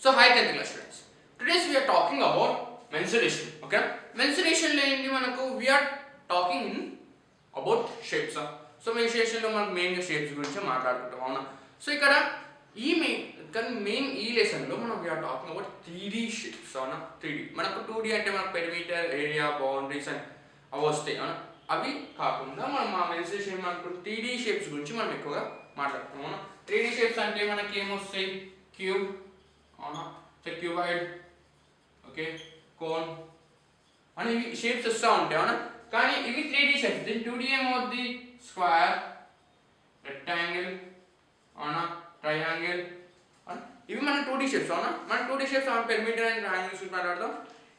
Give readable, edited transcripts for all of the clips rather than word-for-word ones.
So hi 10th class students. Today we are talking about mensuration. Okay? Mensuration lo enti manaku we are talking about shapes. So mensuration lo manaku main shapes gurinchi maatladukuntam avuna. So ikkada main lesson lo మనం we are talking about 3D shapes avuna. 3D manaku 2D ante manaku perimeter, area, boundaries and అవి వస్తాయి అవునా. అవి కాకుండా మనం మా mensuration మనకు 3D shapes గురించి మనం ఎక్కువగా మాట్లాడుతున్నాం అవునా. 3D షేప్స్ అంటే మనకి ఏమొస్తాయి, క్యూబ్ అవునా, క్యూబాయిడ్, ఓకే, కోన్ అని ఇవి షేప్స్ వస్తూ ఉంటాయి అవునా. కానీ ఇవి 3D షేప్స్. దీని 2D ఏమవుద్ది, స్క్వేర్, రెక్టాంగిల్ అవునా, ట్రయాంగిల్. ఇవి మన 2D షేప్స్ అవునా. మన 2D shapes perimeter and triangles గురించి మాట్లాడదాం.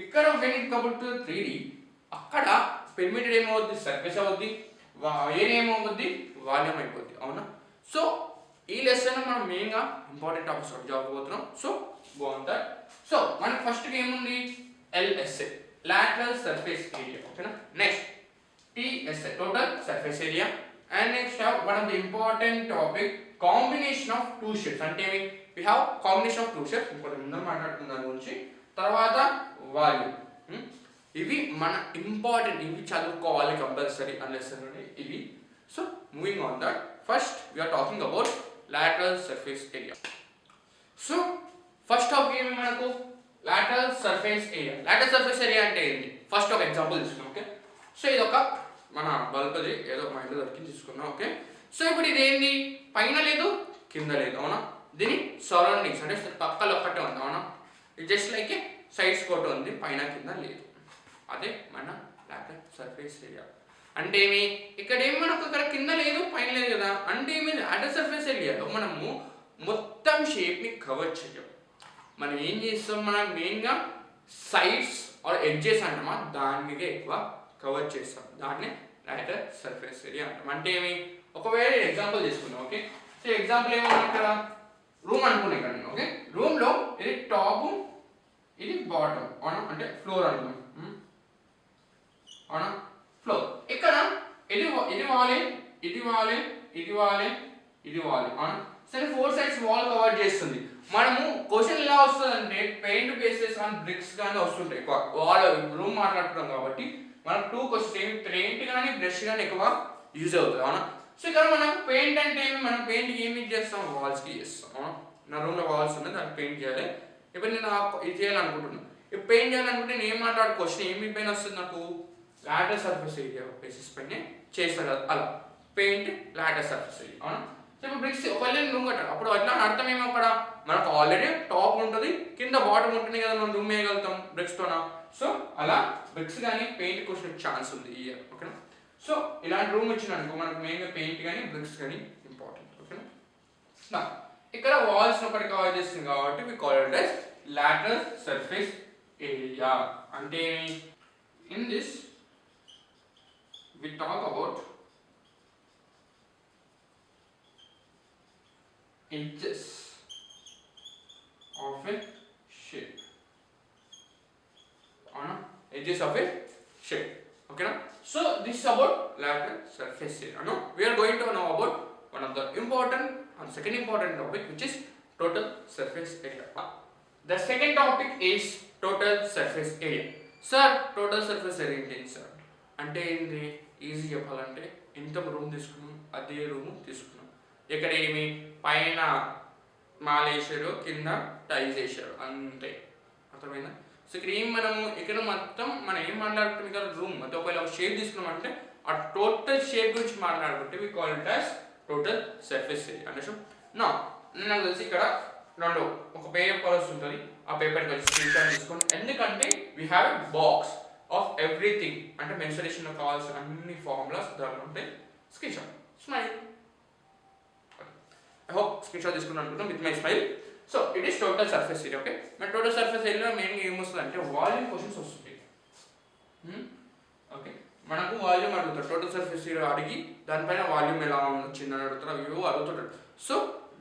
ఇక్కడ when it come to 3D అక్కడ పెరిమీటర్ ఏమవుద్ది, సర్ఫేస్ అవుద్ది, ఏరియా ఏమవుద్ది, వాల్యూమ్ అయిపోద్ది అవునా. సో ఈ లెసన్ మనం మెయిన్గా ఇంపార్టెంట్ టాపిక్స్ జాబ్ పోతున్నాం. సో బాగుంది. సో మనకి ఫస్ట్గా ఏముంది, ఎల్ఎస్ఏ లాటరల్ సర్ఫేస్ ఏరియా ఓకేనా. Next TSA total surface area. And next one of the important topic combination of two shapes. అంటే we have combination of two shapes, ఇంకోటి ముందర మాట్లాడుకున్న దాని గురించి. తర్వాత వాల్యూమ్. ఇవి మన ఇంపార్టెంట్, ఇవి చదువుకోవాలి కంపల్సరీ అన్లెసన్ ఇవి. So moving on that, first we're talking about lateral surface area. So first topic ఏమి మనకు, lateral surface area. lateral surface area అంటే ఏంటి, ఫస్ట్ ఒక ఎగ్జాంపుల్ తీసుకున్నాం ఓకే. సో ఇది ఒక మన బల్బది ఏదో మా ఇంట్లో దొరికి తీసుకున్నాం ఓకే. సో ఇప్పుడు ఇది ఏంటి, పైన లేదు కింద లేదు అవునా. దీని సరౌండింగ్స్ అంటే పక్కలు ఒక్కటే ఉంది అవునా. ఇది జస్ట్ లైక్ సైడ్స్ కోట ఉంది, పైన కింద లేదు. అదే మన lateral surface area. అంటే ఏమి, ఇక్కడ ఏమి మనకు ఇక్కడ కింద లేదు పైన లేదు కదా. అంటే ఏమి, లాటరల్ సర్ఫేస్ ఏరియాలో మనము మొత్తం షేప్ని కవర్ చేయం. మనం ఏం చేస్తాం, మనం మెయిన్గా సైడ్స్ ఆర్ ఎడ్జెస్ అంటామా, దాని మీద ఎక్కువ కవర్ చేస్తాం. దాన్ని లాటరల్ సర్ఫేస్ ఏరియా అంటాం. అంటే ఏమి, ఒకవేళ ఎగ్జాంపుల్ తీసుకుందాం ఓకే. సో ఎగ్జాంపుల్ ఏమన్నా ఇక్కడ రూమ్ అనుకున్నాం ఇక్కడ నేను ఓకే. రూమ్లో ఇది టాప్, ఇది బాటమ్ అవునా, అంటే ఫ్లోర్ అనుకున్నాం అవునా, ఫ్లోర్. ఇక్కడ ఇది వాలి, ఇది వాలి, ఇది వాలి, ఇది వాలి అవునా. సరే 4 సైడ్స్ వాల్ కవర్ చేస్తుంది. మనము క్వశ్చన్ ఎలా వస్తుంది అంటే పెయింట్ బేసెస్ కానీ బ్రిక్స్ కానీ వస్తుంటాయి వాల్. రూమ్ మాట్లాడుతున్నాం కాబట్టి మనకు 2 క్వశ్చన్స్ ఏమి, పెయింట్ కానీ బ్రష్ కానీ ఎక్కువ యూజ్ అవుతుంది అవునా. సో ఇక్కడ మనకు పెయింట్ అంటే ఏమి, మనం పెయింట్ ఏమి చేస్తాం, వాల్స్కి చేస్తాం అవునా. నా రూమ్లో వాల్స్ ఉన్నాయి, దానికి పెయింట్ చేయాలి. ఇప్పుడు నేను ఇది చేయాలనుకుంటున్నాను. ఇప్పుడు పెయింట్ చేయాలనుకుంటే నేను ఏం మాట్లాడు, క్వశ్చన్ ఏమి పైన వస్తుంది నాకు, లాటరల్ సర్ఫేస్ ఏరియా బేసిస్ పైన చేస్తారు కదా, అలా పెయింట్ లాటరల్ సర్ఫేస్ ఏరియా అవునా. సో ఇప్పుడు బ్రిక్స్ ఒకవేళ రూమ్ కట్టాలి, అప్పుడు అట్లా అర్థం ఏమో, అక్కడ మనకు ఆల్రెడీ టాప్ ఉంటుంది, కింద బాటమ్ ఉంటుంది కదా, మనం రూమ్ వేయగలుగుతాం బ్రిక్స్తోనా. సో అలా బ్రిక్స్ కానీ పెయింట్ క్వశ్చన్ ఛాన్స్ ఉంది ఈ ఇయర్ ఓకేనా. సో ఇలాంటి రూమ్ వచ్చిననుకో మనకు మెయిన్గా పెయింట్ కానీ బ్రిక్స్ కానీ ఇంపార్టెంట్ ఓకేనా. ఇక్కడ వాల్స్ ఒకటి కవర్ చేస్తుంది కాబట్టి we call it as lateral surface area. అంటే in this we talk about edges of a shape edges of a shape okay na. So this is about lateral surface area. Now we are going to know about one of the important and second important topic, which is total surface area. The second topic is total surface area. Sir, total surface area ఏంటి sir అంటే ఏంటి, easy చెప్పాలంటే ఎంత room తీసుకున్నాం అదే room తీసుకున్నాం. ఇక్కడ ఏమి పైన మాలేసారు, కింద టైల్స్ వేసారు అంతే, అర్థమైందా. సో ఇక్కడ ఏం మనము ఇక్కడ మొత్తం మనం ఏం మాట్లాడుకుంటాం, ఇక్కడ రూమ్ మొత్తం ఒకవేళ షేప్ తీసుకున్నామంటే ఆ టోటల్ షేప్ గురించి మాట్లాడుకుంటే we call it as total surface area అంటే. నా నాకు తెలిసి ఇక్కడ రెండు ఒక పేపర్ వస్తుంటుంది, ఆ పేపర్కి వచ్చి స్క్రీన్ షాట్ తీసుకొని, ఎందుకంటే we have a box of everything అంటే మెన్సురేషన్లో కావాల్సిన అన్ని ఫార్ములాస్ దాంట్లో ఉంటాయి. Screen shot, smile. I hope screen shot తీసుకున్నాను అనుకుంటాం with my smile. So it is total surface area okay. మన టోటల్ సర్ఫేస్ ఏరియాలో మెయిన్గా ఏమొస్తుంది అంటే వాల్యూమ్ క్వశ్చన్స్ వస్తుంటాయి ఓకే. మనకు వాల్యూమ్ అడుగుతారు, టోటల్ సర్ఫేస్ ఏరియా అడిగి దానిపైన వాల్యూమ్ ఎలా వచ్చిందని అడుగుతారు, అవి ఏవో అడుగుతుంటారు. సో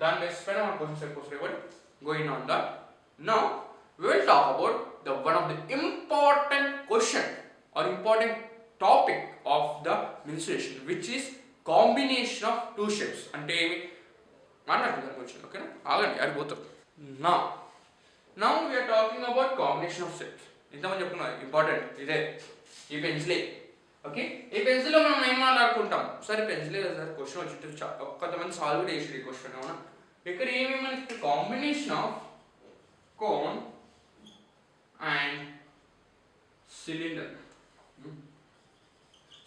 దాని బేస్ పైన మన క్వశ్చన్స్ ఎక్కువ వస్తాయి. Going on that, now we will talk about the one of the important question or important topic of the mensuration, which is combination of two shapes. అంటే ఏమి మాట్లాడుకుందాం కొంచెం ఓకేనా, ఆగండి ఆడిపోతారు. నా now we're talking about combination of shapes. ఇంతమంది చెప్పుకున్నాం ఇంపార్టెంట్ ఇదే, ఈ పెన్సిలే. ఓకే, ఈ పెన్సిల్లో మనం ఏం మాట్లాడుకుంటాం? సరే పెన్సిలే కదా సార్, క్వశ్చన్ వచ్చి కొంతమంది సాల్వ్ కూడా చేసి ఈ క్వశ్చన్. అవునా, ఇక్కడ ఏమి మనకి combination of cone and cylinder.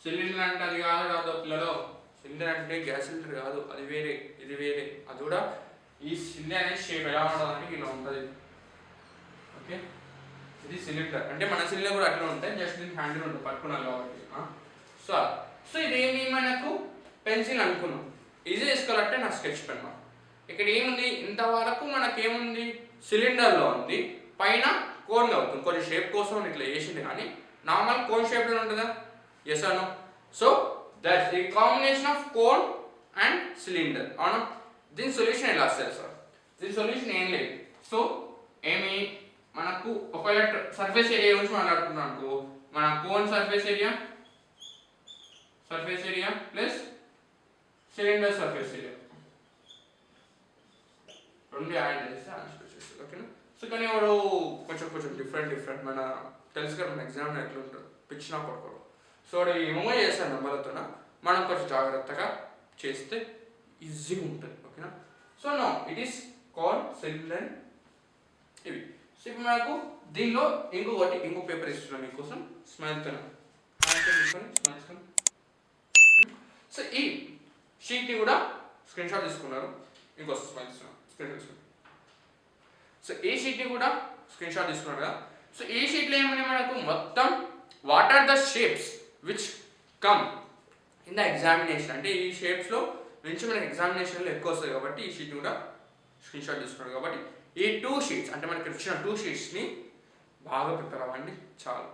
Cylinder అంటే అది కాదు పిల్లలు, సిలిండర్ అంటే గ్యాస్ సిలిండర్ కాదు, అది వేరే, ఇది వేరే. అది కూడా ఈ సిలిండర్ అనే షేప్ ఎలా ఉండడానికి ఇలా ఉంటుంది. ఓకే, ఇది సిలిండర్ అంటే మన సిలిండర్ కూడా అట్లా ఉంటాయి, జస్ట్ దీనికి హ్యాండిల్ ఉంటుంది పట్టుకున్నాను కాబట్టి. సో ఇదేమి మనకు పెన్సిల్ అనుకున్నాం, ఈజీ చేసుకోవాలంటే నా స్కెచ్ పెన్. ఇక్కడ ఏముంది, ఇంతవరకు మనకేముంది, సిలిండర్లో ఉంది, పైన కోన్లో అవుతుంది. కొన్ని షేప్ కోసం ఇట్లా వేసింది, కానీ నార్మల్ కోన్ షేప్లో ఉంటుందా? ఎస్ అను. So that's the combination of cone and cylinder. అవునా, దీని సొల్యూషన్ ఎలా వస్తుంది సార్? దీని సొల్యూషన్ ఏం లేదు. సో ఏమి మనకు ఒకవేళ సర్ఫేస్ ఏరియా గురించి మాట్లాడుతున్నాం అనుకో, మన cone surface area plus cylinder surface area రెండు యాడ్ చేస్తే ఆన్సర్ వచ్చేస్తుంది. ఓకేనా, సో కానీ ఎవరు కొంచెం డిఫరెంట్ మన తెలుసు కదా మన ఎగ్జామ్ ఎట్లా ఉంటుంది, పిచ్చినా పడుకోవడం. సో ఏమో చేస్తాను నెంబర్లతో, మనం కొంచెం జాగ్రత్తగా చేస్తే ఈజీగా ఉంటుంది. ఓకేనా, so no it is call cylinder ఇవి. సో ఇప్పుడు మనకు దీనిలో ఇంకో పేపర్ ఇస్తున్నాను మీకోసం, స్మైల్తో తీసుకొని. సో ఈ షీట్ని కూడా స్క్రీన్ షాట్ తీసుకున్నారు, ఇంకో స్మైల్ ఇస్తున్నాను, స్క్రీన్ షాట్ తీసుకున్నారు. సో ఈ షీట్ని కూడా స్క్రీన్ షాట్ తీసుకున్నారు కదా. సో ఈ షీట్లో ఏమని మనకు మొత్తం what are the shapes which come in the examination, అంటే ఈ షేప్స్లో నుంచి మనకి ఎగ్జామినేషన్లో ఎక్కువ వస్తుంది కాబట్టి ఈ షీట్ కూడా స్క్రీన్ షాట్ తీసుకున్నారు. కాబట్టి ఈ 2 షీట్స్ అంటే మనకి ఇచ్చిన 2 షీట్స్ని బాగా ప్రిపేర్ అవ్వండి చాలు.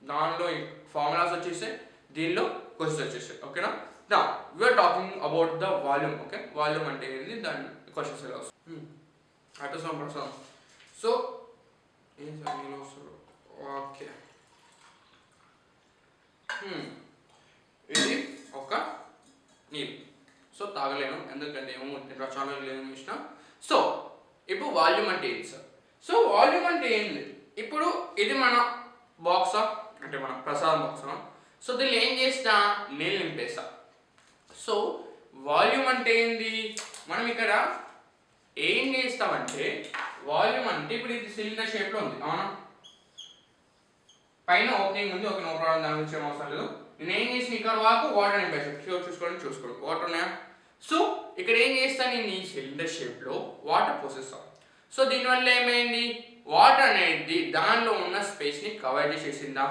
దానిలో ఫార్ములాస్ వచ్చేసాయి, దీనిలో క్వశ్చన్స్ వచ్చేసాయి. ఓకేనా, నా we're talking about the volume. Okay, volume అంటే ఏంటి, దాని క్వశ్చన్స్ ఎలా వస్తాయి అటు. సో ఏం సార్ నేను వస్తారు. ఓకే, ఇది ఒక నీళ్ళు. సో తాగలేను ఎందుకంటే ఏమో చాలా లేదు ఇష్టం. సో ఇప్పుడు వాల్యూమ్ అంటే ఏంటి సార్? సో వాల్యూమ్ అంటే ఏంటి, ఇప్పుడు ఇది మన బాక్సా అంటే మన ప్రసాదం బాక్సా. సో దీన్ని ఏం చేస్తా, నీళ్ళు నింపేస్తా. సో వాల్యూమ్ అంటే ఏంది, మనం ఇక్కడ ఏం చేస్తామంటే వాల్యూమ్ అంటే ఇప్పుడు ఇది సిలిండర్ షేప్లో ఉంది. అవునా, పైన ఓపెనింగ్ ఉంది. ఓకే, నో ప్రాబ్లం, దాని గురించి ఏం అవసరం లేదు. నేను ఏం చేసిన ఇక్కడ వరకు వాటర్ నింపేసాను. చూసుకోండి వాటర్ ఉన్నాయా. సో ఇక్కడ ఏం చేస్తాను, నేను ఈ సిలిండర్ షేప్లో వాటర్ పోసేస్తాను. సో దీనివల్ల ఏమైంది, వాటర్ అనేది దానిలో ఉన్న స్పేస్ని కవర్ చేసేసిందా.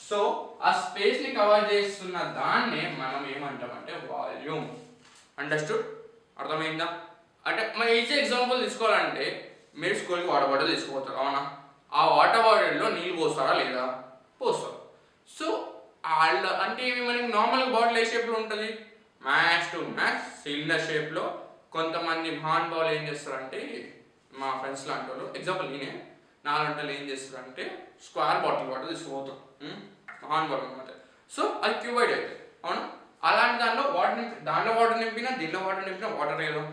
సో ఆ స్పేస్ని కవర్ చేస్తున్న దాన్నే మనం ఏమంటామంటే వాల్యూమ్. అండర్స్టూడ్, అర్థమైందా? అంటే మన ఈజీ ఎగ్జాంపుల్ తీసుకోవాలంటే మీరు స్కూల్కి వాటర్ బాటిల్ తీసుకుపోతారు. అవునా, ఆ వాటర్ బాటిల్లో నీళ్ళు పోస్తారా లేదా? పోస్తారు. సో అంటే మనకి నార్మల్గా బాటిల్ ఏ షేప్లో ఉంటుంది, మ్యాక్స్ టు మ్యాక్స్ సిలిండర్ షేప్లో. కొంతమంది మహానుభావులు ఏం చేస్తారంటే, మా ఫ్రెండ్స్ లాంటి వాళ్ళు, ఎగ్జాంపుల్ నేనే, నాలుగు ఏం చేస్తారంటే స్క్వేర్ బాటిల్ వాటర్ తీసుకుపోతాం, మహానుభావులు అనమాట. సో అది క్యూబైడ్ అయితే. అవునా, అలాంటి దానిలో వాటర్ నింపినా దీనిలో వాటర్ నింపినా వాటర్ లేదు.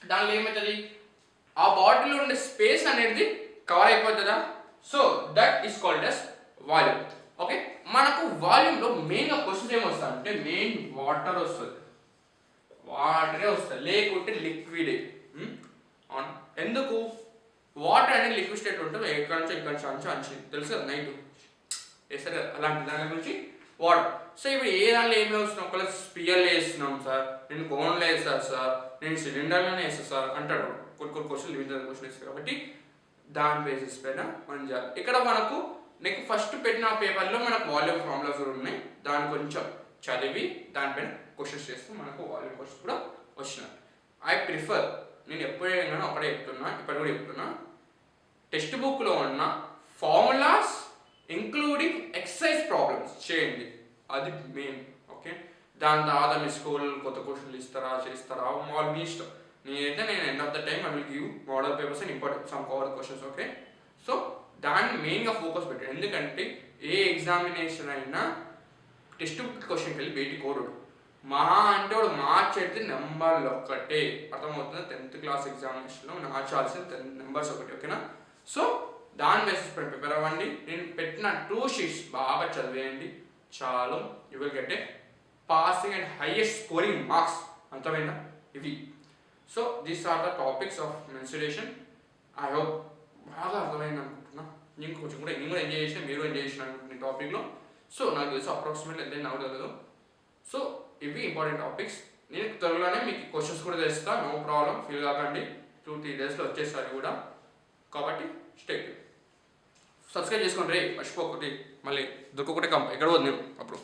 దానిలో ఏమవుతుంది, ఆ బాటిల్లో ఉండే స్పేస్ అనేది కవర్ అయిపోతుందా. So that is called as volume. Okay, మనకు వాల్యూమ్లో మెయిన్గా క్వశ్చన్స్ ఏమొస్తాయి అంటే మెయిన్ వాటర్ వస్తుంది, వాటరే వస్తుంది, లేకుంటే లిక్విడే. అవును, ఎందుకు వాటర్ అనేది లిక్విడ్ స్టేట్ ఉంటుంది, ఎక్కడి నుంచి అంచి తెలుసు కదా, నైట్ వేస్తారు కదా, అలాంటి దాని గురించి వాటర్. సో ఇప్పుడు ఏ దానిలో ఏమి వస్తున్నాం, ఒకవేళ స్పియర్లో వేస్తున్నాం సార్, నేను కోన్లో వేస్తాను సార్, నేను సిలిండర్లోనే వేస్తాను సార్ అంటాడు. కొన్ని క్వశ్చన్ లిమిటెడ్ క్వశ్చన్ ఇస్తారు కాబట్టి దాని బేసిస్ పైన మనం చేయాలి. ఇక్కడ మనకు నీకు ఫస్ట్ పెట్టిన పేపర్లో మనకు వాల్యూమ్ ఫార్ములాస్ కూడా ఉన్నాయి, దాన్ని కొంచెం చదివి దానిపైన క్వశ్చన్స్ చేస్తే మనకు వాల్యూమ్ క్వశ్చన్ కూడా వచ్చినాయి. ఐ ప్రిఫర్, నేను ఎప్పుడైనా ఒకటే చెప్తున్నా, ఇప్పుడు కూడా చెప్తున్నా, టెక్స్ట్ బుక్లో ఉన్న ఫార్ములాస్ ఇంక్లూడింగ్ ఎక్సర్సైజ్ ప్రాబ్లమ్స్ చేయండి, అది మెయిన్. ఓకే, దాని తర్వాత మీ స్కూల్ కొత్త క్వశ్చన్లు చేస్తారా మీ ఇష్టం. నేను end of the time I will give model papers and important some cover questions. Okay, so దాన్ని మెయిన్గా ఫోకస్ పెట్టాడు. ఎందుకంటే ఏ ఎగ్జామినేషన్ అయినా టెక్స్ట్ బుక్ క్వశ్చన్కి వెళ్ళి బయటికి కోరుడు. అంటే వాడు మార్చేది నెంబర్లు ఒక్కటే, అర్థమవుతుంది. 10th క్లాస్ ఎగ్జామినేషన్లో మార్చాల్సిన 10 నెంబర్స్ ఒకటి. ఓకేనా, సో దాని బేసిస్ ప్రిపేర్ అవ్వండి. నేను పెట్టిన 2 షీట్స్ బాగా చదివేయండి, చాలు. You will get a passing and highest scoring marks. అర్థమైందా? ఇవి. So these are the topics of mensuration. I hope బాగా అర్థమైంది అనుకుంటున్నా. నేను కూడా ఎంజాయ్ చేసిన, మీరు ఎంజాయ్ చేసిన అనుకుంటున్న టాపిక్లో. సో నాకు తెలిసి అప్రాక్సిమేట్లీ ఎంత నవ్వలేదు. సో ఇవి ఇంపార్టెంట్ టాపిక్స్. నేను త్వరలోనే మీకు క్వశ్చన్స్ కూడా తెస్తా, నో ప్రాబ్లం, ఫీల్ కాకండి. 2-3 డేస్లో వచ్చేసారి కూడా. కాబట్టి స్టే సబ్స్క్రైబ్ చేసుకోండి రే, మర్చిపోకటి. మళ్ళీ దొరకకుంటే ఎక్కడ పోదు నేను అప్పుడు.